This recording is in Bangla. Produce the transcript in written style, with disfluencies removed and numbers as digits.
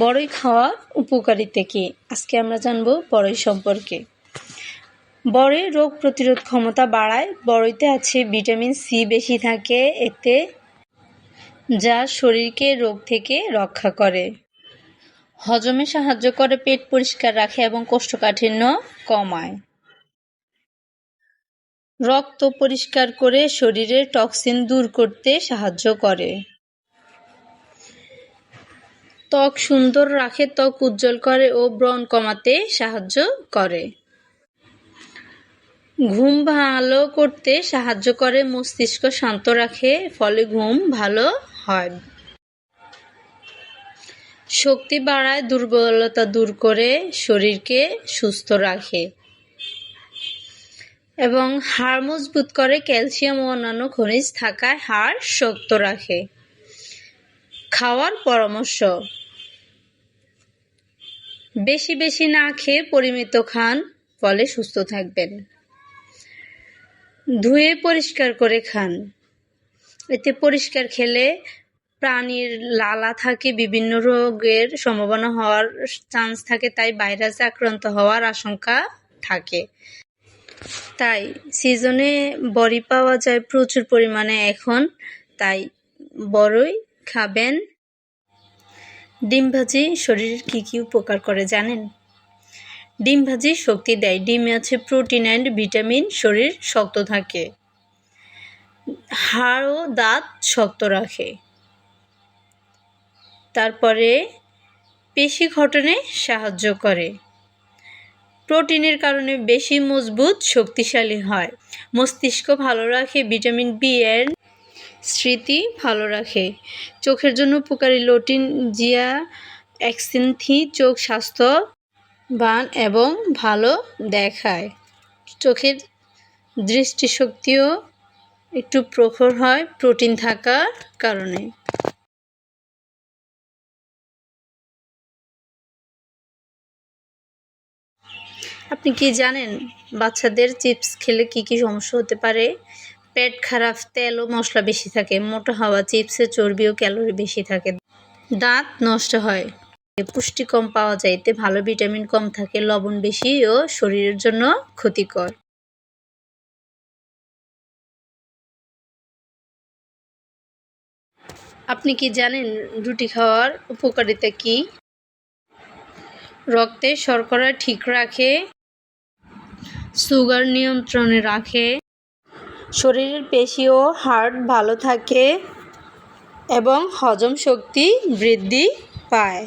বড়ই খাওয়ার উপকারিতা কি? আজকে আমরা জানব বড়ই সম্পর্কে। বড়ই রোগ প্রতিরোধ ক্ষমতা বাড়ায়। বড়ইতে আছে ভিটামিন সি বেশি থাকে এতে, যা শরীরকে রোগ থেকে রক্ষা করে। হজমে সাহায্য করে, পেট পরিষ্কার রাখে এবং কোষ্ঠকাঠিন্য কমায়। রক্ত পরিষ্কার করে শরীরের টক্সিন দূর করতে সাহায্য করে। ত্বক সুন্দর রাখে, ত্বক উজ্জ্বল করে ও ব্রণ কমাতে সাহায্য করে। ঘুম ভালো করতে সাহায্য করে, মস্তিষ্ক শান্ত রাখে, ফলে ঘুম ভালো হয়। শক্তি বাড়ায়, দুর্বলতা দূর করে শরীরকে সুস্থ রাখে এবং হাড় মজবুত করে। ক্যালসিয়াম ও অন্যান্য খনিজ থাকায় হাড় শক্ত রাখে। খাওয়ার পরামর্শ: বেশি বেশি না খেয়ে পরিমিত খান, ফলে সুস্থ থাকবেন। ধুয়ে পরিষ্কার করে খান, এতে পরিষ্কার খেলে প্রাণীর লালা থাকে, বিভিন্ন রোগের সম্ভাবনা হওয়ার চান্স থাকে, তাই ভাইরাসে আক্রান্ত হওয়ার আশঙ্কা থাকে। তাই সিজনে বড়ি পাওয়া যায় প্রচুর পরিমাণে এখন, তাই বড়ই খাবেন। ডিম ভাজি শরীরের কি উপকার করে জানেন? ডিম ভাজি শক্তি দেয়। ডিমে আছে প্রোটিন অ্যান্ড ভিটামিন, শরীর শক্ত থাকে। হাড় ও দাঁত শক্ত রাখে। তারপরে পেশি গঠনে সাহায্য করে। প্রোটিনের কারণে বেশি মজবুত, শক্তিশালী হয়। মস্তিষ্ক ভালো রাখে। ভিটামিন বি এর স্মৃতি ভালো রাখে। চোখের জন্য উপকারী। লোটিন জিয়া এক্সিনথি চোখ স্বাস্থ্যবান এবং ভালো দেখায়। চোখের দৃষ্টিশক্তিও একটু প্রখর হয় প্রোটিন থাকার কারণে। আপনি কি জানেন বাচ্চাদের চিপস খেলে কি সমস্যা হতে পারে? পেট খারাপ, তেল ও মশলা বেশি থাকে, মোটা হওয়া, চিপসে চর্বি ও ক্যালোরি বেশি থাকে, দাঁত নষ্ট হয়, পুষ্টি কম পাওয়া যায়, এতে ভালো ভিটামিন কম থাকে, লবণ বেশি ও শরীরের জন্য ক্ষতিকর। আপনি কি জানেন রুটি খাওয়ার উপকারিতা কি? রক্তে শর্করা ঠিক রাখে, সুগার নিয়ন্ত্রণে রাখে, শরীরের পেশি ও হার্ট ভালো থাকে এবং হজম শক্তি বৃদ্ধি পায়।